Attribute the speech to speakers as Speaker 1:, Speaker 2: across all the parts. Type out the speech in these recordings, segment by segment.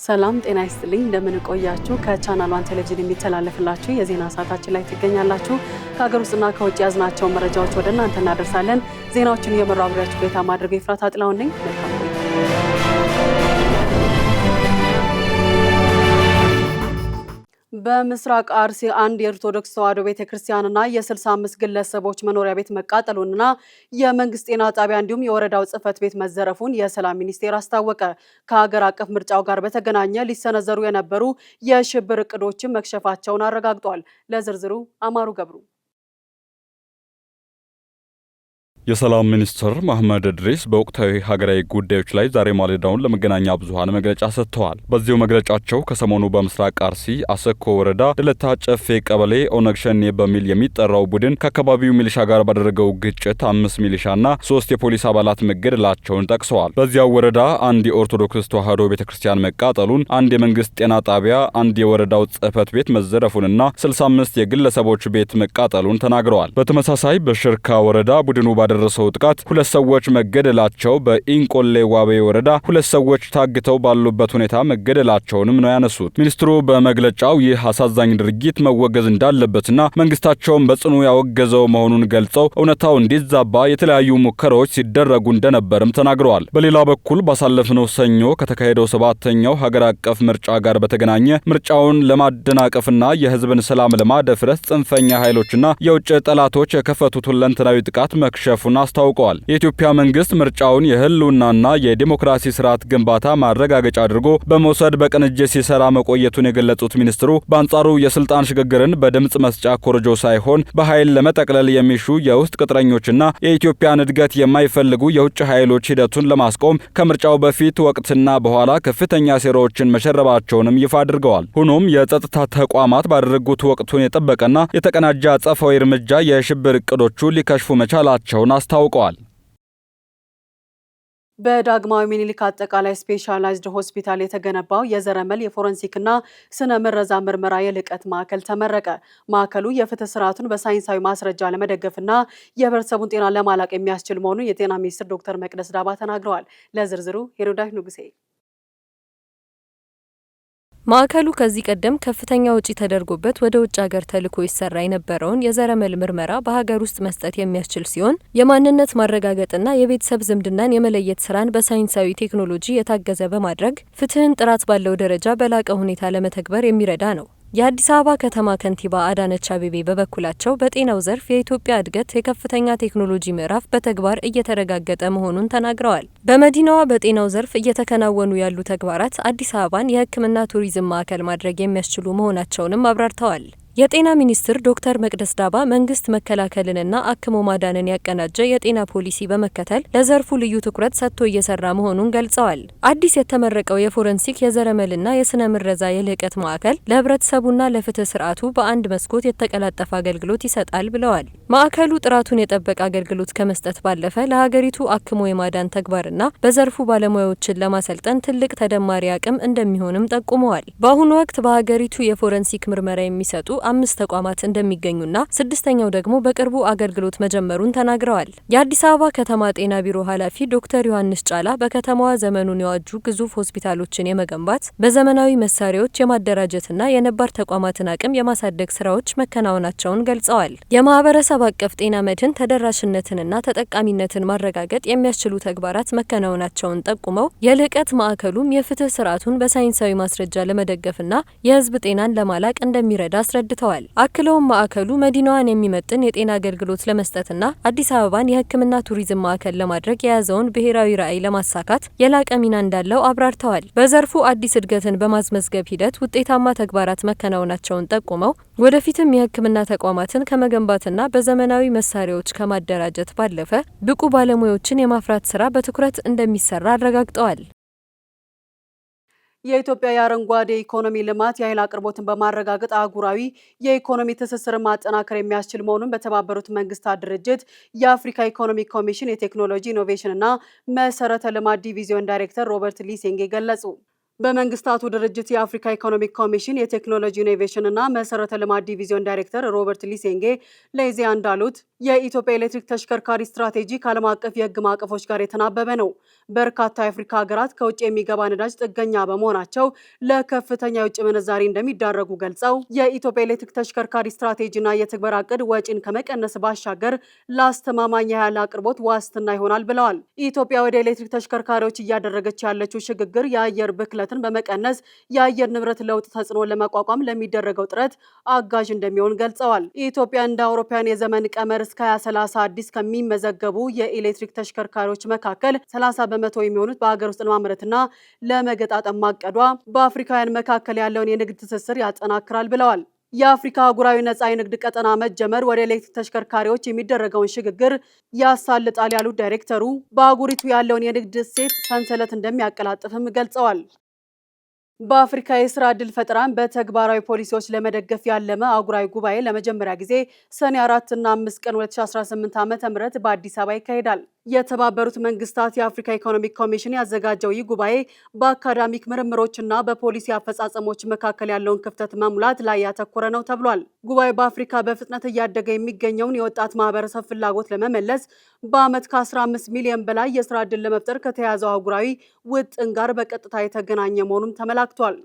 Speaker 1: ሰላም ጤና ይስጥልኝ እንደምን ቆያችሁ ከቻናል 1 ቴሌቪዥን የሚተላለፍላችሁ የዜና ሰዓታችን ላይ ትገኛላችሁ ከሀገር ውስጥና ከውጭ ያዝናቸው መረጃዎች ወደ እናንተ እናደርሳለን ዜናዎችን እየመራው አብራችሁ ቆይታ ማድረግ ይፍራት አጥላው ነኝ መልካም በምስራቅ አርሲ አንድ የኦርቶዶክስ ተዋሕዶ ቤተክርስቲያንና የ65 ግለሰቦች መኖሪያ ቤት መቃጠሉንና የመንግስት ጤና ጣቢያ እንዲሁም የወረዳው ጽሕፈት ቤት መዘረፉን የሰላም ሚኒስቴር አስታወቀ። ከሀገር አቀፍ ምርጫው ጋር በተገናኘ ሊሰነዘሩ የነበሩ የሽብር እቅዶችን መክሸፋቸውን አረጋግጧል። ለዝርዝሩ አማሩ ገብሩ
Speaker 2: የሰላም ሚኒስትር መሐመድ እድሪስ በወቅታዊ ሀገራዊ ጉዳዮች ላይ ዛሬ ማለዳውን ለመገናኛ ብዙሃን መግለጫ ሰጥተዋል። በዚሁ መግለጫቸው ከሰሞኑ በምስራቅ አርሲ አሰኮ ወረዳ ድለታ ጨፌ ቀበሌ ኦነግ ሸኔ በሚል የሚጠራው ቡድን ከአካባቢው ሚሊሻ ጋር ባደረገው ግጭት 5 ሚሊሻና 3 የፖሊስ አባላት መገደላቸውን ጠቅሰዋል። በዚያው ወረዳ አንድ የኦርቶዶክስ ተዋሕዶ ቤተክርስቲያን መቃጠሉን፣ አንድ የመንግስት ጤና ጣቢያ፣ አንድ የወረዳው ጽሕፈት ቤት መዘረፉንና 65 የግለሰቦች ቤት መቃጠሉን ተናግረዋል። በተመሳሳይ በሽርካ ወረዳ ቡድኑ ደረሰው ጥቃት 2 ሰዎች መገደላቸው፣ በኢንቆሌ ዋቤ ወረዳ 2 ሰዎች ታግተው ባሉበት ሁኔታ መገደላቸውንም ነው ያነሱት። ሚኒስትሩ በመግለጫው ይህ አሳዛኝ ድርጊት መወገዝ እንዳለበትና መንግስታቸውን በጽኑ ያወገዘው መሆኑን ገልጸው እውነታው እንዲዛባ የተለያዩ ሙከራዎች ሲደረጉ እንደነበርም ተናግረዋል። በሌላ በኩል ባሳለፍነው ሰኞ ከተካሄደው 7ኛው ሀገር አቀፍ ምርጫ ጋር በተገናኘ ምርጫውን ለማደናቀፍና የህዝብን ሰላም ለማደፍረስ ጽንፈኛ ኃይሎችና የውጭ ጠላቶች የከፈቱት ሁለንተናዊ ጥቃት መክሸፉ አስታውቀዋል። የኢትዮጵያ መንግስት ምርጫውን የህልውናና የዲሞክራሲ ስርዓት ግንባታ ማረጋገጫ አድርጎ በመውሰድ በቅንጅት ሲሰራ መቆየቱን የገለጹት ሚኒስትሩ በአንጻሩ የስልጣን ሽግግርን በድምጽ መስጫ ኮረጆ ሳይሆን በኃይል ለመጠቅለል የሚሹ የውስጥ ቅጥረኞችና የኢትዮጵያን እድገት የማይፈልጉ የውጭ ኃይሎች ሂደቱን ለማስቆም ከምርጫው በፊት ወቅትና በኋላ ከፍተኛ ሴራዎችን መሸረባቸውንም ይፋ አድርገዋል። ሆኖም የጸጥታ ተቋማት ባደረጉት ወቅቱን የጠበቀና የተቀናጀ አጸፋዊ እርምጃ የሽብር እቅዶቹ ሊከሽፉ መቻላቸውን አስታውቀዋል።
Speaker 1: በዳግማዊ ምኒልክ አጠቃላይ ስፔሻላይዝድ ሆስፒታል የተገነባው የዘረመል የፎረንሲክና ስነ ምረዛ ምርመራ የልቀት ማዕከል ተመረቀ። ማዕከሉ የፍትህ ስርዓቱን በሳይንሳዊ ማስረጃ ለመደገፍና የህብረተሰቡን ጤና ለማላቅ የሚያስችል መሆኑን የጤና ሚኒስትር ዶክተር መቅደስ ዳባ ተናግረዋል። ለዝርዝሩ ሄሮዳሽ ንጉሴ
Speaker 3: ማዕከሉ ከዚህ ቀደም ከፍተኛ ወጪ ተደርጎበት ወደ ውጭ ሀገር ተልኮ ይሰራ የነበረውን የዘረመል ምርመራ በሀገር ውስጥ መስጠት የሚያስችል ሲሆን የማንነት ማረጋገጥና የቤተሰብ ዝምድናን የመለየት ስራን በሳይንሳዊ ቴክኖሎጂ የታገዘ በማድረግ ፍትህን ጥራት ባለው ደረጃ በላቀ ሁኔታ ለመተግበር የሚረዳ ነው። የአዲስ አበባ ከተማ ከንቲባ አዳነች አቤቤ በበኩላቸው በጤናው ዘርፍ የኢትዮጵያ እድገት የከፍተኛ ቴክኖሎጂ ምዕራፍ በተግባር እየተረጋገጠ መሆኑን ተናግረዋል። በመዲናዋ በጤናው ዘርፍ እየተከናወኑ ያሉ ተግባራት አዲስ አበባን የሕክምና ቱሪዝም ማዕከል ማድረግ የሚያስችሉ መሆናቸውንም አብራርተዋል። የጤና ሚኒስትር ዶክተር መቅደስ ዳባ መንግስት መከላከልንና አክሞ ማዳንን ያቀናጀ የጤና ፖሊሲ በመከተል ለዘርፉ ልዩ ትኩረት ሰጥቶ እየሰራ መሆኑን ገልጸዋል። አዲስ የተመረቀው የፎረንሲክ የዘረመልና የስነ ምረዛ የልቀት ማዕከል ለህብረተሰቡና ለፍትህ ስርዓቱ በአንድ መስኮት የተቀላጠፈ አገልግሎት ይሰጣል ብለዋል። ማዕከሉ ጥራቱን የጠበቀ አገልግሎት ከመስጠት ባለፈ ለሀገሪቱ አክሞ የማዳን ተግባርና በዘርፉ ባለሙያዎችን ለማሰልጠን ትልቅ ተደማሪ አቅም እንደሚሆንም ጠቁመዋል። በአሁኑ ወቅት በሀገሪቱ የፎረንሲክ ምርመራ የሚሰጡ 5 ተቋማት እንደሚገኙና 6ኛው ደግሞ በቅርቡ አገልግሎት መጀመሩን ተናግረዋል። የአዲስ አበባ ከተማ ጤና ቢሮ ኃላፊ ዶክተር ዮሐንስ ጫላ በከተማዋ ዘመኑን የዋጁ ግዙፍ ሆስፒታሎችን የመገንባት በዘመናዊ መሳሪያዎች የማደራጀትና የነባር ተቋማትን አቅም የማሳደግ ስራዎች መከናወናቸውን ገልጸዋል። የማህበረሰብ አቀፍ ጤና መድህን ተደራሽነትንና ተጠቃሚነትን ማረጋገጥ የሚያስችሉ ተግባራት መከናወናቸውን ጠቁመው የልቀት ማዕከሉም የፍትህ ስርዓቱን በሳይንሳዊ ማስረጃ ለመደገፍና የህዝብ ጤናን ለማላቅ እንደሚረዳ አስረድተዋል። አክለውም ማዕከሉ መዲናዋን የሚመጥን የጤና አገልግሎት ለመስጠትና አዲስ አበባን የሕክምና ቱሪዝም ማዕከል ለማድረግ የያዘውን ብሔራዊ ራዕይ ለማሳካት የላቀ ሚና እንዳለው አብራርተዋል። በዘርፉ አዲስ እድገትን በማስመዝገብ ሂደት ውጤታማ ተግባራት መከናወናቸውን ጠቁመው ወደፊትም የሕክምና ተቋማትን ከመገንባትና በዘመናዊ መሳሪያዎች ከማደራጀት ባለፈ ብቁ ባለሙያዎችን የማፍራት ስራ በትኩረት እንደሚሰራ አረጋግጠዋል።
Speaker 1: የኢትዮጵያ የአረንጓዴ ኢኮኖሚ ልማት የኃይል አቅርቦትን በማረጋገጥ አህጉራዊ የኢኮኖሚ ትስስርን ማጠናከር የሚያስችል መሆኑን በተባበሩት መንግስታት ድርጅት የአፍሪካ ኢኮኖሚክ ኮሚሽን የቴክኖሎጂ ኢኖቬሽንና መሰረተ ልማት ዲቪዚዮን ዳይሬክተር ሮበርት ሊሴንጌ ገለጹ። በመንግስታቱ ድርጅት የአፍሪካ ኢኮኖሚክ ኮሚሽን የቴክኖሎጂ ኢኖቬሽን እና መሰረተ ልማት ዲቪዚዮን ዳይሬክተር ሮበርት ሊሴንጌ ለኢዜአ እንዳሉት የኢትዮጵያ ኤሌክትሪክ ተሽከርካሪ ስትራቴጂ ከዓለም አቀፍ የሕግ ማዕቀፎች ጋር የተናበበ ነው። በርካታ የአፍሪካ ሀገራት ከውጭ የሚገባ ነዳጅ ጥገኛ በመሆናቸው ለከፍተኛ የውጭ ምንዛሪ እንደሚዳረጉ ገልጸው የኢትዮጵያ ኤሌክትሪክ ተሽከርካሪ ስትራቴጂና የትግበራ ዕቅድ ወጪን ከመቀነስ ባሻገር ለአስተማማኝ የኃይል አቅርቦት ዋስትና ይሆናል ብለዋል። ኢትዮጵያ ወደ ኤሌክትሪክ ተሽከርካሪዎች እያደረገች ያለችው ሽግግር የአየር ብክለትን በመቀነስ የአየር ንብረት ለውጥ ተጽዕኖ ለመቋቋም ለሚደረገው ጥረት አጋዥ እንደሚሆን ገልጸዋል። ኢትዮጵያ እንደ አውሮፓውያን የዘመን ቀመር እስከ 2030 አዲስ ከሚመዘገቡ የኤሌክትሪክ ተሽከርካሪዎች መካከል 30 በመቶ የሚሆኑት በሀገር ውስጥ ለማምረትና ለመገጣጠም ማቀዷ በአፍሪካውያን መካከል ያለውን የንግድ ትስስር ያጠናክራል ብለዋል። የአፍሪካ አህጉራዊ ነጻ የንግድ ቀጠና መጀመር ወደ ኤሌክትሪክ ተሽከርካሪዎች የሚደረገውን ሽግግር ያሳልጣል ያሉት ዳይሬክተሩ በአህጉሪቱ ያለውን የንግድ እሴት ሰንሰለት እንደሚያቀላጥፍም ገልጸዋል። በአፍሪካ የስራ ዕድል ፈጠራን በተግባራዊ ፖሊሲዎች ለመደገፍ ያለመ አህጉራዊ ጉባኤ ለመጀመሪያ ጊዜ ሰኔ 4 እና 5 ቀን 2018 ዓ.ም በአዲስ አበባ ይካሄዳል። የተባበሩት መንግስታት የአፍሪካ ኢኮኖሚክ ኮሚሽን ያዘጋጀው ይህ ጉባኤ በአካዳሚክ ምርምሮችና በፖሊሲ አፈጻጸሞች መካከል ያለውን ክፍተት መሙላት ላይ ያተኮረ ነው ተብሏል። ጉባኤው በአፍሪካ በፍጥነት እያደገ የሚገኘውን የወጣት ማህበረሰብ ፍላጎት ለመመለስ በዓመት ከ15 ሚሊዮን በላይ የስራ ዕድል ለመፍጠር ከተያዘው አህጉራዊ ውጥን ጋር በቀጥታ የተገናኘ መሆኑም ተመላክቷል።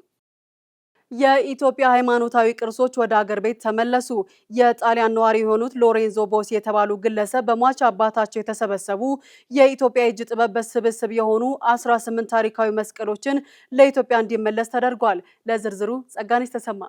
Speaker 1: የኢትዮጵያ ሃይማኖታዊ ቅርሶች ወደ አገር ቤት ተመለሱ። የጣሊያን ነዋሪ የሆኑት ሎሬንዞ ቦሲ የተባሉ ግለሰብ በሟች አባታቸው የተሰበሰቡ የኢትዮጵያ የእጅ ጥበብ ስብስብ የሆኑ 18 ታሪካዊ መስቀሎችን ለኢትዮጵያ እንዲመለስ ተደርጓል። ለዝርዝሩ ጸጋነሽ ተሰማ።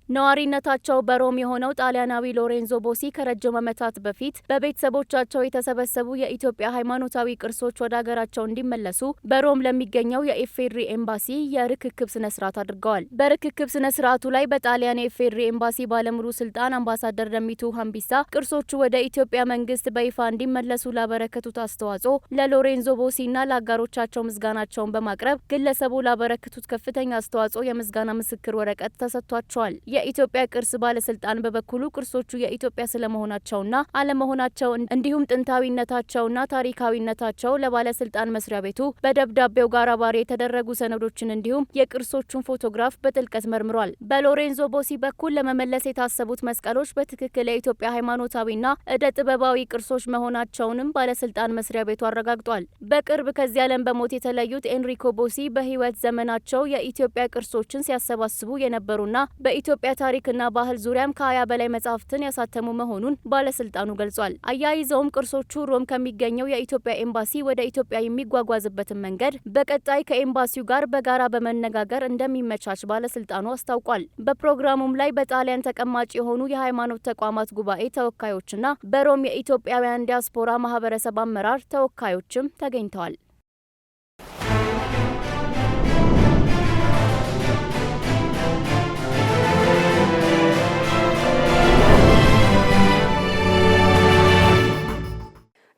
Speaker 4: ነዋሪነታቸው በሮም የሆነው ጣሊያናዊ ሎሬንዞ ቦሲ ከረጅም ዓመታት በፊት በቤተሰቦቻቸው የተሰበሰቡ የኢትዮጵያ ሃይማኖታዊ ቅርሶች ወደ ሀገራቸው እንዲመለሱ በሮም ለሚገኘው የኢፌድሪ ኤምባሲ የርክክብ ስነ ስርዓት አድርገዋል። በርክክብ ስነ ስርዓቱ ላይ በጣሊያን የኢፌድሪ ኤምባሲ ባለሙሉ ስልጣን አምባሳደር ደሚቱ ሀምቢሳ ቅርሶቹ ወደ ኢትዮጵያ መንግስት በይፋ እንዲመለሱ ላበረከቱት አስተዋጽኦ ለሎሬንዞ ቦሲና ለአጋሮቻቸው ምስጋናቸውን በማቅረብ ግለሰቡ ላበረከቱት ከፍተኛ አስተዋጽኦ የምስጋና ምስክር ወረቀት ተሰጥቷቸዋል። የኢትዮጵያ ቅርስ ባለስልጣን በበኩሉ ቅርሶቹ የኢትዮጵያ ስለመሆናቸውና አለመሆናቸው እንዲሁም ጥንታዊነታቸውና ታሪካዊነታቸው ለባለስልጣን መስሪያ ቤቱ በደብዳቤው ጋር አባሪ የተደረጉ ሰነዶችን እንዲሁም የቅርሶቹን ፎቶግራፍ በጥልቀት መርምሯል። በሎሬንዞ ቦሲ በኩል ለመመለስ የታሰቡት መስቀሎች በትክክል የኢትዮጵያ ሃይማኖታዊና ዕደ ጥበባዊ ቅርሶች መሆናቸውንም ባለስልጣን መስሪያ ቤቱ አረጋግጧል። በቅርብ ከዚህ ዓለም በሞት የተለዩት ኤንሪኮ ቦሲ በህይወት ዘመናቸው የኢትዮጵያ ቅርሶችን ሲያሰባስቡ የነበሩና በኢትዮጵያ ታሪክና ባህል ዙሪያም ከ20 በላይ መጻሕፍትን ያሳተሙ መሆኑን ባለስልጣኑ ገልጿል። አያይዘውም ቅርሶቹ ሮም ከሚገኘው የኢትዮጵያ ኤምባሲ ወደ ኢትዮጵያ የሚጓጓዝበትን መንገድ በቀጣይ ከኤምባሲው ጋር በጋራ በመነጋገር እንደሚመቻች ባለስልጣኑ አስታውቋል። በፕሮግራሙም ላይ በጣሊያን ተቀማጭ የሆኑ የሃይማኖት ተቋማት ጉባኤ ተወካዮችና በሮም የኢትዮጵያውያን ዲያስፖራ ማህበረሰብ አመራር ተወካዮችም ተገኝተዋል።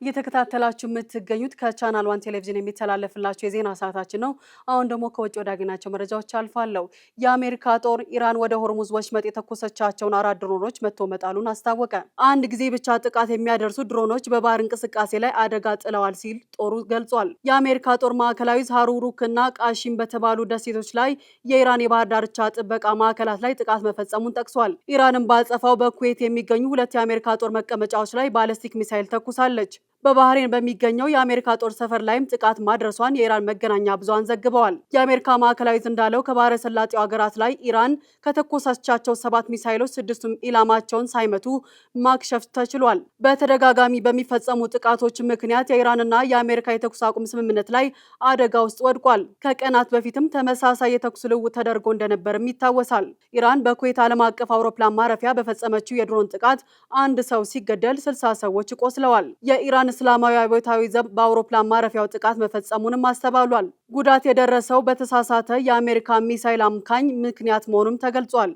Speaker 1: እየተከታተላችሁ የምትገኙት ከቻናል 1 ቴሌቪዥን የሚተላለፍላችሁ የዜና ሰዓታችን ነው። አሁን ደግሞ ከውጭ ወዳገኛቸው መረጃዎች አልፋለሁ። የአሜሪካ ጦር ኢራን ወደ ሆርሙዝ ወሽመጥ የተኮሰቻቸውን 4 ድሮኖች መቶ መጣሉን አስታወቀ። አንድ ጊዜ ብቻ ጥቃት የሚያደርሱ ድሮኖች በባህር እንቅስቃሴ ላይ አደጋ ጥለዋል ሲል ጦሩ ገልጿል። የአሜሪካ ጦር ማዕከላዊ ዛሩሩክና ቃሺም በተባሉ ደሴቶች ላይ የኢራን የባህር ዳርቻ ጥበቃ ማዕከላት ላይ ጥቃት መፈጸሙን ጠቅሷል። ኢራንም ባጸፋው በኩዌት የሚገኙ 2 የአሜሪካ ጦር መቀመጫዎች ላይ ባለስቲክ ሚሳይል ተኩሳለች። በባህሬን በሚገኘው የአሜሪካ ጦር ሰፈር ላይም ጥቃት ማድረሷን የኢራን መገናኛ ብዙሃን ዘግበዋል። የአሜሪካ ማዕከላዊ እንዳለው ከባህረ ሰላጤው ሀገራት ላይ ኢራን ከተኮሰቻቸው 7 ሚሳይሎች 6ቱም ኢላማቸውን ሳይመቱ ማክሸፍ ተችሏል። በተደጋጋሚ በሚፈጸሙ ጥቃቶች ምክንያት የኢራንና የአሜሪካ የተኩስ አቁም ስምምነት ላይ አደጋ ውስጥ ወድቋል። ከቀናት በፊትም ተመሳሳይ የተኩስ ልውውጥ ተደርጎ እንደነበርም ይታወሳል። ኢራን በኩዌት ዓለም አቀፍ አውሮፕላን ማረፊያ በፈጸመችው የድሮን ጥቃት 1 ሰው ሲገደል 60 ሰዎች ቆስለዋል። የኢራን እስላማዊ አብዮታዊ ዘብ በአውሮፕላን ማረፊያው ጥቃት መፈጸሙንም አስተባብሏል። ጉዳት የደረሰው በተሳሳተ የአሜሪካ ሚሳይል አምካኝ ምክንያት መሆኑም ተገልጿል።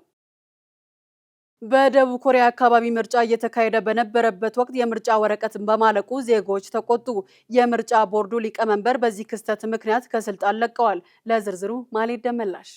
Speaker 1: በደቡብ ኮሪያ አካባቢ ምርጫ እየተካሄደ በነበረበት ወቅት የምርጫ ወረቀትን በማለቁ ዜጎች ተቆጡ። የምርጫ ቦርዱ ሊቀመንበር በዚህ ክስተት ምክንያት ከስልጣን ለቀዋል። ለዝርዝሩ ማሌት ደመላሽ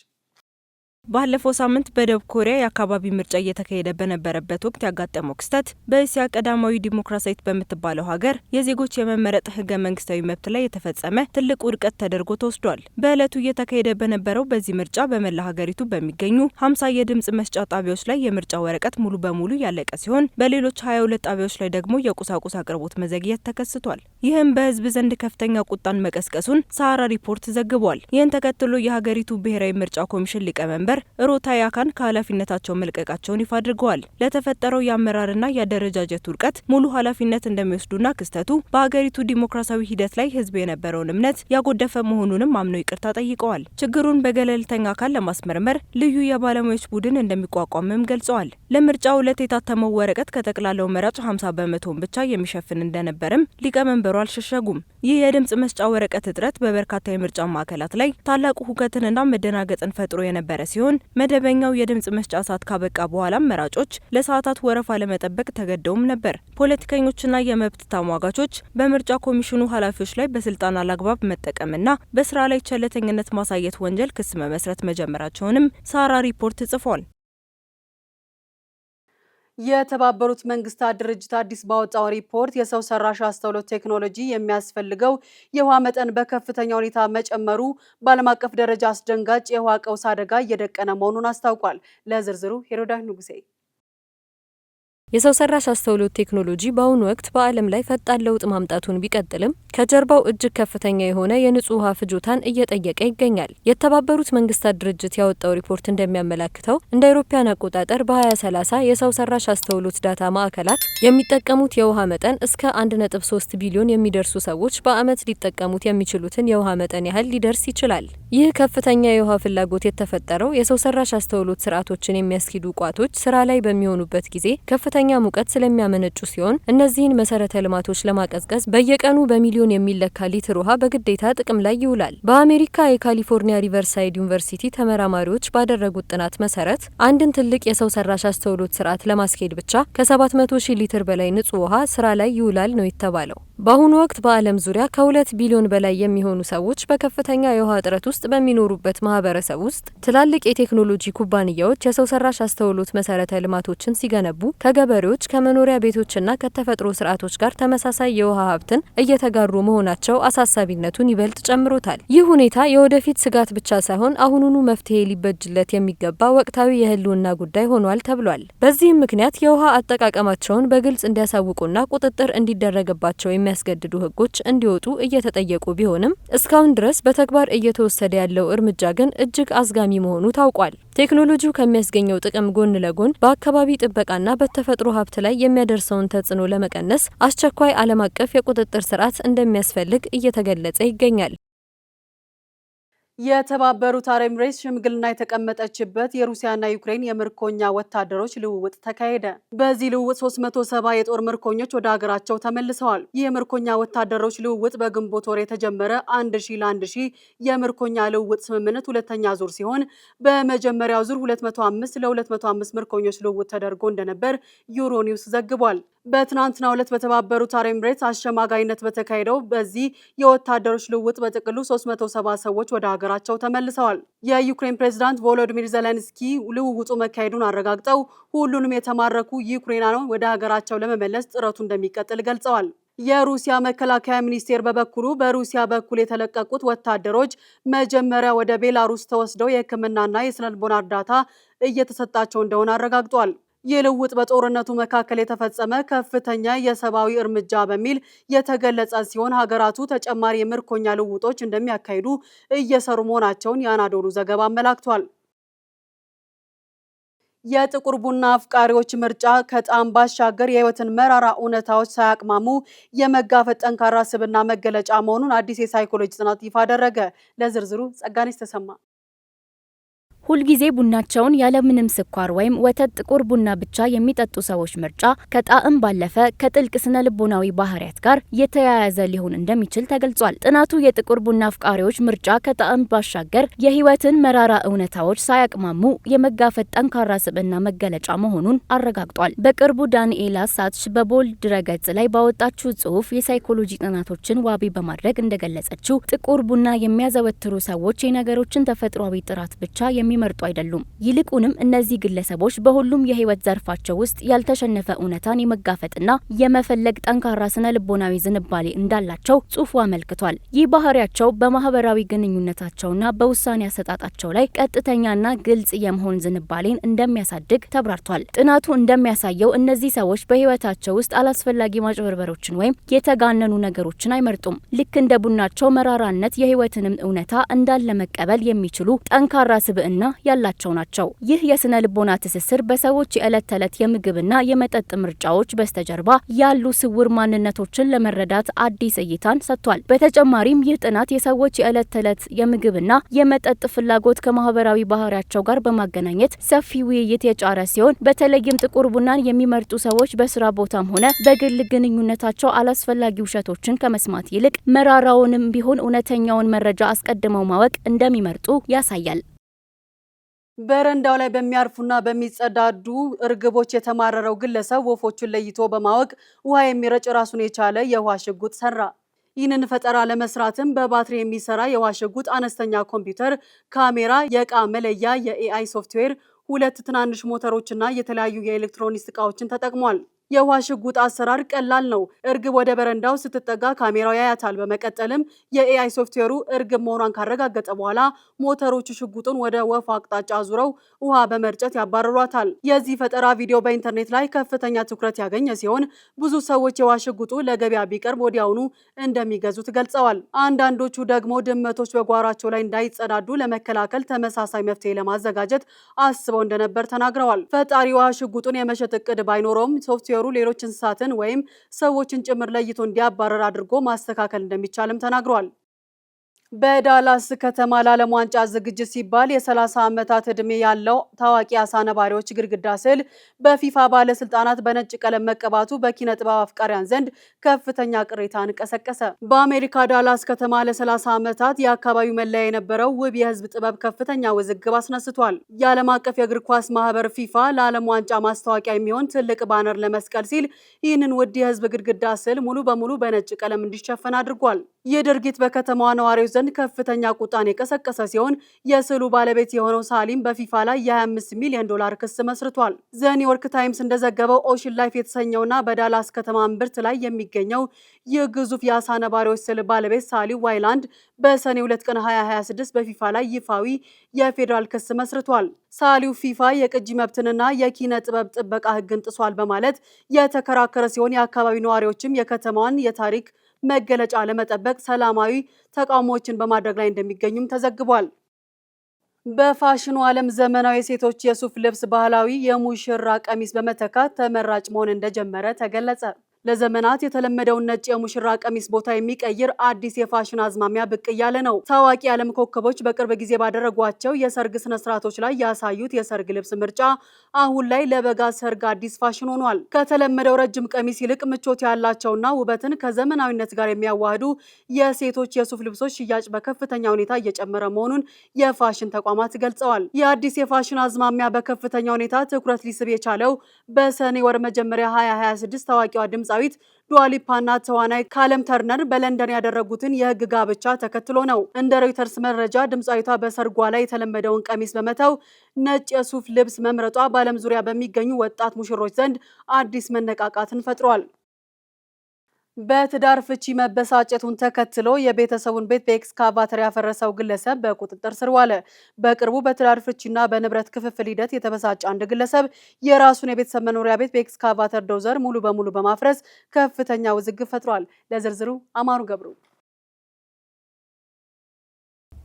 Speaker 5: ባለፈው ሳምንት በደቡብ ኮሪያ የአካባቢ ምርጫ እየተካሄደ በነበረበት ወቅት ያጋጠመው ክስተት በእስያ ቀዳማዊ ዲሞክራሲያዊት በምትባለው ሀገር የዜጎች የመመረጥ ህገ መንግስታዊ መብት ላይ የተፈጸመ ትልቅ ውድቀት ተደርጎ ተወስዷል። በዕለቱ እየተካሄደ በነበረው በዚህ ምርጫ በመላ ሀገሪቱ በሚገኙ 50 የድምጽ መስጫ ጣቢያዎች ላይ የምርጫ ወረቀት ሙሉ በሙሉ ያለቀ ሲሆን በሌሎች 22 ጣቢያዎች ላይ ደግሞ የቁሳቁስ አቅርቦት መዘግየት ተከስቷል። ይህም በህዝብ ዘንድ ከፍተኛ ቁጣን መቀስቀሱን ሰሃራ ሪፖርት ዘግቧል። ይህን ተከትሎ የሀገሪቱ ብሔራዊ ምርጫ ኮሚሽን ሊቀመንበር ሮታይ አካን ከኃላፊነታቸው መልቀቃቸውን ይፋ አድርገዋል። ለተፈጠረው የአመራርና የአደረጃጀት ውድቀት ሙሉ ኃላፊነት እንደሚወስዱና ክስተቱ በሀገሪቱ ዲሞክራሲያዊ ሂደት ላይ ህዝብ የነበረውን እምነት ያጎደፈ መሆኑንም አምነው ይቅርታ ጠይቀዋል። ችግሩን በገለልተኛ አካል ለማስመርመር ልዩ የባለሙያዎች ቡድን እንደሚቋቋምም ገልጸዋል። ለምርጫው ዕለት የታተመው ወረቀት ከጠቅላላው መራጭ 50 በመቶን ብቻ የሚሸፍን እንደነበርም ሊቀመንበሩ አልሸሸጉም። ይህ የድምጽ መስጫ ወረቀት እጥረት በበርካታ የምርጫ ማዕከላት ላይ ታላቁ ሁከትንና መደናገጥን ፈጥሮ የነበረ ሲሆን መደበኛው የድምጽ መስጫ ሰዓት ካበቃ በኋላም መራጮች ለሰዓታት ወረፋ ለመጠበቅ ተገደውም ነበር። ፖለቲከኞችና የመብት ተሟጋቾች በምርጫ ኮሚሽኑ ኃላፊዎች ላይ በስልጣን አላግባብ መጠቀምና በስራ ላይ ቸልተኝነት ማሳየት ወንጀል ክስ መመስረት መጀመራቸውንም ሰሃራ ሪፖርት ጽፏል።
Speaker 1: የተባበሩት መንግስታት ድርጅት አዲስ ባወጣው ሪፖርት የሰው ሰራሽ አስተውሎት ቴክኖሎጂ የሚያስፈልገው የውሃ መጠን በከፍተኛ ሁኔታ መጨመሩ በዓለም አቀፍ ደረጃ አስደንጋጭ የውሃ ቀውስ አደጋ እየደቀነ መሆኑን አስታውቋል። ለዝርዝሩ ሄሮዳስ ንጉሴ።
Speaker 3: የሰው ሰራሽ አስተውሎት ቴክኖሎጂ በአሁኑ ወቅት በዓለም ላይ ፈጣን ለውጥ ማምጣቱን ቢቀጥልም ከጀርባው እጅግ ከፍተኛ የሆነ የንጹህ ውሃ ፍጆታን እየጠየቀ ይገኛል። የተባበሩት መንግስታት ድርጅት ያወጣው ሪፖርት እንደሚያመላክተው እንደ አውሮፓውያን አቆጣጠር በ2030 የሰው ሰራሽ አስተውሎት ዳታ ማዕከላት የሚጠቀሙት የውሃ መጠን እስከ 1.3 ቢሊዮን የሚደርሱ ሰዎች በአመት ሊጠቀሙት የሚችሉትን የውሃ መጠን ያህል ሊደርስ ይችላል። ይህ ከፍተኛ የውሃ ፍላጎት የተፈጠረው የሰው ሰራሽ አስተውሎት ስርዓቶችን የሚያስኪዱ ቋቶች ስራ ላይ በሚሆኑበት ጊዜ ከፍተኛ ሙቀት ስለሚያመነጩ ሲሆን እነዚህን መሰረተ ልማቶች ለማቀዝቀዝ በየቀኑ በሚሊዮን የሚለካ ሊትር ውሃ በግዴታ ጥቅም ላይ ይውላል። በአሜሪካ የካሊፎርኒያ ሪቨርሳይድ ዩኒቨርሲቲ ተመራማሪዎች ባደረጉት ጥናት መሰረት አንድን ትልቅ የሰው ሰራሽ አስተውሎት ስርዓት ለማስኬድ ብቻ ከ700 ሺህ ሊትር በላይ ንጹህ ውሃ ስራ ላይ ይውላል ነው የተባለው። በአሁኑ ወቅት በዓለም ዙሪያ ከ2 ቢሊዮን በላይ የሚሆኑ ሰዎች በከፍተኛ የውሃ እጥረት ውስጥ በሚኖሩበት ማህበረሰብ ውስጥ ትላልቅ የቴክኖሎጂ ኩባንያዎች የሰው ሰራሽ አስተውሎት መሰረተ ልማቶችን ሲገነቡ ከገበሬዎች ከመኖሪያ ቤቶችና ከተፈጥሮ ስርዓቶች ጋር ተመሳሳይ የውሃ ሀብትን እየተጋሩ መሆናቸው አሳሳቢነቱን ይበልጥ ጨምሮታል። ይህ ሁኔታ የወደፊት ስጋት ብቻ ሳይሆን አሁኑኑ መፍትሄ ሊበጅለት የሚገባ ወቅታዊ የህልውና ጉዳይ ሆኗል ተብሏል። በዚህም ምክንያት የውሃ አጠቃቀማቸውን በግልጽ እንዲያሳውቁና ቁጥጥር እንዲደረግባቸው የሚያስገድዱ ህጎች እንዲወጡ እየተጠየቁ ቢሆንም እስካሁን ድረስ በተግባር እየተወሰደ ያለው እርምጃ ግን እጅግ አዝጋሚ መሆኑ ታውቋል። ቴክኖሎጂው ከሚያስገኘው ጥቅም ጎን ለጎን በአካባቢ ጥበቃና በተፈጥሮ ሀብት ላይ የሚያደርሰውን ተጽዕኖ ለመቀነስ አስቸኳይ ዓለም አቀፍ የቁጥጥር ስርዓት እንደሚያስፈልግ እየተገለጸ ይገኛል።
Speaker 1: የተባበሩት አረብ ኤሚሬትስ ሽምግልና የተቀመጠችበት የሩሲያና ዩክሬን የምርኮኛ ወታደሮች ልውውጥ ተካሄደ። በዚህ ልውውጥ 370 የጦር ምርኮኞች ወደ ሀገራቸው ተመልሰዋል። ይህ የምርኮኛ ወታደሮች ልውውጥ በግንቦት ወር የተጀመረ 1000 ለ1000 የምርኮኛ ልውውጥ ስምምነት ሁለተኛ ዙር ሲሆን በመጀመሪያው ዙር 205 ለ205 ምርኮኞች ልውውጥ ተደርጎ እንደነበር ዩሮኒውስ ዘግቧል። በትናንትናው ዕለት በተባበሩት አረብ ኤሚሬትስ አሸማጋይነት በተካሄደው በዚህ የወታደሮች ልውውጥ በጥቅሉ 370 ሰዎች ወደ ሀገራቸው ተመልሰዋል። የዩክሬን ፕሬዝዳንት ቮሎዲሚር ዜሌንስኪ ልውውጡ መካሄዱን አረጋግጠው ሁሉንም የተማረኩ ዩክሬናውያን ወደ ሀገራቸው ለመመለስ ጥረቱ እንደሚቀጥል ገልጸዋል። የሩሲያ መከላከያ ሚኒስቴር በበኩሉ በሩሲያ በኩል የተለቀቁት ወታደሮች መጀመሪያ ወደ ቤላሩስ ተወስደው የሕክምናና የስነልቦና እርዳታ እየተሰጣቸው እንደሆነ አረጋግጧል። ይህ ልውውጥ በጦርነቱ መካከል የተፈጸመ ከፍተኛ የሰብአዊ እርምጃ በሚል የተገለጸ ሲሆን ሀገራቱ ተጨማሪ የምርኮኛ ልውውጦች እንደሚያካሂዱ እየሰሩ መሆናቸውን የአናዶሉ ዘገባ አመላክቷል። የጥቁር ቡና አፍቃሪዎች ምርጫ ከጣዕም ባሻገር የህይወትን መራራ እውነታዎች ሳያቅማሙ የመጋፈጥ ጠንካራ ስብዕና መገለጫ መሆኑን አዲስ የሳይኮሎጂ ጥናት ይፋ አደረገ። ለዝርዝሩ ጸጋነሽ ተሰማ።
Speaker 4: ሁልጊዜ ቡናቸውን ያለምንም ስኳር ወይም ወተት ጥቁር ቡና ብቻ የሚጠጡ ሰዎች ምርጫ ከጣዕም ባለፈ ከጥልቅ ስነ ልቦናዊ ባህሪያት ጋር የተያያዘ ሊሆን እንደሚችል ተገልጿል። ጥናቱ የጥቁር ቡና አፍቃሪዎች ምርጫ ከጣዕም ባሻገር የህይወትን መራራ እውነታዎች ሳያቅማሙ የመጋፈጥ ጠንካራ ስብዕና መገለጫ መሆኑን አረጋግጧል። በቅርቡ ዳንኤላ ሳትሽ በቦልድ ድረገጽ ላይ ባወጣችው ጽሑፍ የሳይኮሎጂ ጥናቶችን ዋቢ በማድረግ እንደገለጸችው ጥቁር ቡና የሚያዘወትሩ ሰዎች የነገሮችን ተፈጥሯዊ ጥራት ብቻ የሚመርጡ አይደሉም። ይልቁንም እነዚህ ግለሰቦች በሁሉም የህይወት ዘርፋቸው ውስጥ ያልተሸነፈ እውነታን የመጋፈጥና የመፈለግ ጠንካራ ስነ ልቦናዊ ዝንባሌ እንዳላቸው ጽሑፉ አመልክቷል። ይህ ባህሪያቸው በማህበራዊ ግንኙነታቸውና በውሳኔ አሰጣጣቸው ላይ ቀጥተኛና ግልጽ የመሆን ዝንባሌን እንደሚያሳድግ ተብራርቷል። ጥናቱ እንደሚያሳየው እነዚህ ሰዎች በህይወታቸው ውስጥ አላስፈላጊ ማጭበርበሮችን ወይም የተጋነኑ ነገሮችን አይመርጡም። ልክ እንደ ቡናቸው መራራነት የህይወትንም እውነታ እንዳለ መቀበል የሚችሉ ጠንካራ ስብዕና ያላቸው ናቸው። ይህ የስነ ልቦና ትስስር በሰዎች የዕለት ተዕለት የምግብና የመጠጥ ምርጫዎች በስተጀርባ ያሉ ስውር ማንነቶችን ለመረዳት አዲስ እይታን ሰጥቷል። በተጨማሪም ይህ ጥናት የሰዎች የዕለት ተዕለት የምግብና የመጠጥ ፍላጎት ከማህበራዊ ባህሪያቸው ጋር በማገናኘት ሰፊ ውይይት የጫረ ሲሆን በተለይም ጥቁር ቡናን የሚመርጡ ሰዎች በስራ ቦታም ሆነ በግል ግንኙነታቸው አላስፈላጊ ውሸቶችን ከመስማት ይልቅ መራራውንም ቢሆን እውነተኛውን መረጃ አስቀድመው ማወቅ እንደሚመርጡ ያሳያል።
Speaker 1: በረንዳው ላይ በሚያርፉና በሚጸዳዱ እርግቦች የተማረረው ግለሰብ ወፎቹን ለይቶ በማወቅ ውሃ የሚረጭ ራሱን የቻለ የውሃ ሽጉጥ ሰራ። ይህንን ፈጠራ ለመስራትም በባትሪ የሚሰራ የውሃ ሽጉጥ፣ አነስተኛ ኮምፒውተር፣ ካሜራ፣ የእቃ መለያ፣ የኤአይ ሶፍትዌር፣ 2 ትናንሽ ሞተሮችና የተለያዩ የኤሌክትሮኒክስ እቃዎችን ተጠቅሟል። የውሃ ሽጉጥ አሰራር ቀላል ነው። እርግብ ወደ በረንዳው ስትጠጋ ካሜራው ያያታል። በመቀጠልም የኤአይ ሶፍትዌሩ እርግብ መሆኗን ካረጋገጠ በኋላ ሞተሮቹ ሽጉጡን ወደ ወፏ አቅጣጫ አዙረው ውሃ በመርጨት ያባረሯታል። የዚህ ፈጠራ ቪዲዮ በኢንተርኔት ላይ ከፍተኛ ትኩረት ያገኘ ሲሆን ብዙ ሰዎች የውሃ ሽጉጡ ለገበያ ቢቀርብ ወዲያውኑ እንደሚገዙት ገልጸዋል። አንዳንዶቹ ደግሞ ድመቶች በጓሯቸው ላይ እንዳይጸዳዱ ለመከላከል ተመሳሳይ መፍትሄ ለማዘጋጀት አስበው እንደነበር ተናግረዋል። ፈጣሪ ውሃ ሽጉጡን የመሸጥ እቅድ ባይኖረውም ሶፍትዌሩ ሌሎች እንስሳትን ወይም ሰዎችን ጭምር ለይቶ እንዲያባረር አድርጎ ማስተካከል እንደሚቻልም ተናግሯል። በዳላስ ከተማ ለዓለም ዋንጫ ዝግጅት ሲባል የ30 ዓመታት ዕድሜ ያለው ታዋቂ አሳ ነባሪዎች ግድግዳ ስዕል በፊፋ ባለስልጣናት በነጭ ቀለም መቀባቱ በኪነ ጥበብ አፍቃሪያን ዘንድ ከፍተኛ ቅሬታን ቀሰቀሰ። በአሜሪካ ዳላስ ከተማ ለ30 ዓመታት የአካባቢው መለያ የነበረው ውብ የህዝብ ጥበብ ከፍተኛ ውዝግብ አስነስቷል። የዓለም አቀፍ የእግር ኳስ ማህበር ፊፋ ለዓለም ዋንጫ ማስታወቂያ የሚሆን ትልቅ ባነር ለመስቀል ሲል ይህንን ውድ የህዝብ ግድግዳ ስዕል ሙሉ በሙሉ በነጭ ቀለም እንዲሸፈን አድርጓል። ይህ ድርጊት በከተማዋ ነዋሪዎች ዘንድ ከፍተኛ ቁጣን የቀሰቀሰ ሲሆን የስዕሉ ባለቤት የሆነው ሳሊም በፊፋ ላይ የ25 ሚሊዮን ዶላር ክስ መስርቷል። ዘ ኒውዮርክ ታይምስ እንደዘገበው ኦሽን ላይፍ የተሰኘውና በዳላስ ከተማ እምብርት ላይ የሚገኘው ይህ ግዙፍ የአሳ ነባሪዎች ስዕል ባለቤት ሳሊ ዋይላንድ በሰኔ 2 ቀን 2026 በፊፋ ላይ ይፋዊ የፌዴራል ክስ መስርቷል። ሳሊው ፊፋ የቅጂ መብትንና የኪነ ጥበብ ጥበቃ ሕግን ጥሷል በማለት የተከራከረ ሲሆን የአካባቢው ነዋሪዎችም የከተማዋን የታሪክ መገለጫ ለመጠበቅ ሰላማዊ ተቃውሞዎችን በማድረግ ላይ እንደሚገኙም ተዘግቧል። በፋሽኑ ዓለም ዘመናዊ የሴቶች የሱፍ ልብስ ባህላዊ የሙሽራ ቀሚስ በመተካት ተመራጭ መሆን እንደጀመረ ተገለጸ። ለዘመናት የተለመደውን ነጭ የሙሽራ ቀሚስ ቦታ የሚቀይር አዲስ የፋሽን አዝማሚያ ብቅ እያለ ነው። ታዋቂ የዓለም ኮከቦች በቅርብ ጊዜ ባደረጓቸው የሰርግ ስነ ስርዓቶች ላይ ያሳዩት የሰርግ ልብስ ምርጫ አሁን ላይ ለበጋ ሰርግ አዲስ ፋሽን ሆኗል። ከተለመደው ረጅም ቀሚስ ይልቅ ምቾት ያላቸውና ውበትን ከዘመናዊነት ጋር የሚያዋህዱ የሴቶች የሱፍ ልብሶች ሽያጭ በከፍተኛ ሁኔታ እየጨመረ መሆኑን የፋሽን ተቋማት ገልጸዋል። የአዲስ የፋሽን አዝማሚያ በከፍተኛ ሁኔታ ትኩረት ሊስብ የቻለው በሰኔ ወር መጀመሪያ 2026 ታዋቂዋ ድምፃዊት ዱዋሊፓና ተዋናይ ካለም ተርነር በለንደን ያደረጉትን የህግ ጋብቻ ተከትሎ ነው። እንደ ሮይተርስ መረጃ ድምፃዊቷ በሰርጓ ላይ የተለመደውን ቀሚስ በመተው ነጭ የሱፍ ልብስ መምረጧ በዓለም ዙሪያ በሚገኙ ወጣት ሙሽሮች ዘንድ አዲስ መነቃቃትን ፈጥሯል። በትዳር ፍቺ መበሳጨቱን ተከትሎ የቤተሰቡን ቤት በኤክስካቫተር ያፈረሰው ግለሰብ በቁጥጥር ስር ዋለ። በቅርቡ በትዳር ፍቺና በንብረት ክፍፍል ሂደት የተበሳጨ አንድ ግለሰብ የራሱን የቤተሰብ መኖሪያ ቤት በኤክስካቫተር ዶዘር ሙሉ በሙሉ በማፍረስ ከፍተኛ ውዝግብ ፈጥሯል። ለዝርዝሩ አማሩ ገብሩ።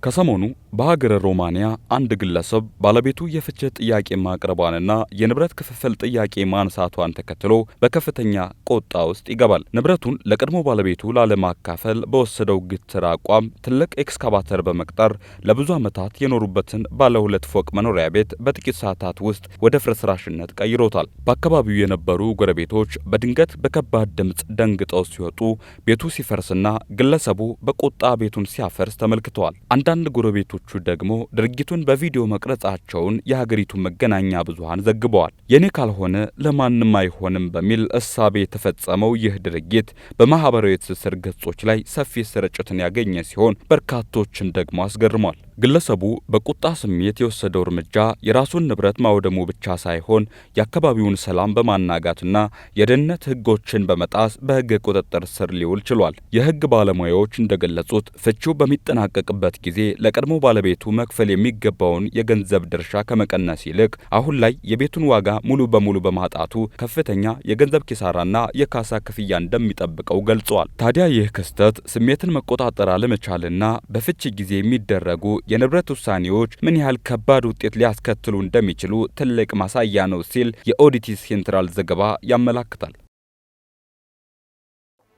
Speaker 2: ከሰሞኑ በሀገረ ሮማኒያ አንድ ግለሰብ ባለቤቱ የፍች ጥያቄ ማቅረቧንና የንብረት ክፍፍል ጥያቄ ማንሳቷን ተከትሎ በከፍተኛ ቆጣ ውስጥ ይገባል። ንብረቱን ለቀድሞ ባለቤቱ ላለማካፈል በወሰደው ግትር አቋም ትልቅ ኤክስካቫተር በመቅጠር ለብዙ ዓመታት የኖሩበትን ባለ 2 ፎቅ መኖሪያ ቤት በጥቂት ሰዓታት ውስጥ ወደ ፍርስራሽነት ቀይሮታል። በአካባቢው የነበሩ ጎረቤቶች በድንገት በከባድ ድምፅ ደንግጠው ሲወጡ ቤቱ ሲፈርስና ግለሰቡ በቁጣ ቤቱን ሲያፈርስ ተመልክተዋል። አንዳንድ ጎረቤቶቹ ደግሞ ድርጊቱን በቪዲዮ መቅረጻቸውን የሀገሪቱ መገናኛ ብዙሃን ዘግበዋል። የኔ ካልሆነ ለማንም አይሆንም በሚል እሳቤ የተፈጸመው ይህ ድርጊት በማህበራዊ ትስስር ገጾች ላይ ሰፊ ስርጭትን ያገኘ ሲሆን በርካቶችን ደግሞ አስገርሟል። ግለሰቡ በቁጣ ስሜት የወሰደው እርምጃ የራሱን ንብረት ማውደሙ ብቻ ሳይሆን የአካባቢውን ሰላም በማናጋትና የደህንነት ሕጎችን በመጣስ በሕግ ቁጥጥር ስር ሊውል ችሏል። የሕግ ባለሙያዎች እንደገለጹት ፍቺው በሚጠናቀቅበት ጊዜ ለቀድሞ ባለቤቱ መክፈል የሚገባውን የገንዘብ ድርሻ ከመቀነስ ይልቅ አሁን ላይ የቤቱን ዋጋ ሙሉ በሙሉ በማጣቱ ከፍተኛ የገንዘብ ኪሳራና የካሳ ክፍያ እንደሚጠብቀው ገልጿል። ታዲያ ይህ ክስተት ስሜትን መቆጣጠር አለመቻልና በፍቺ ጊዜ የሚደረጉ የንብረት ውሳኔዎች ምን ያህል ከባድ ውጤት ሊያስከትሉ እንደሚችሉ ትልቅ ማሳያ ነው ሲል የኦዲቲ ሴንትራል ዘገባ ያመላክታል።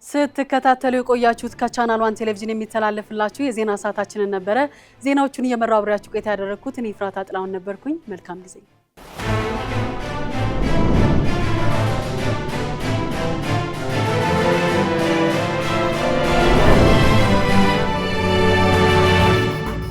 Speaker 1: ስትከታተሉ የቆያችሁት ከቻናል 1 ቴሌቪዥን የሚተላለፍላችሁ የዜና ሰዓታችንን ነበረ። ዜናዎቹን እየመራው አብሬያችሁ ቆይታ ያደረኩት እኔ ፍራታ ጥላውን ነበርኩኝ። መልካም ጊዜ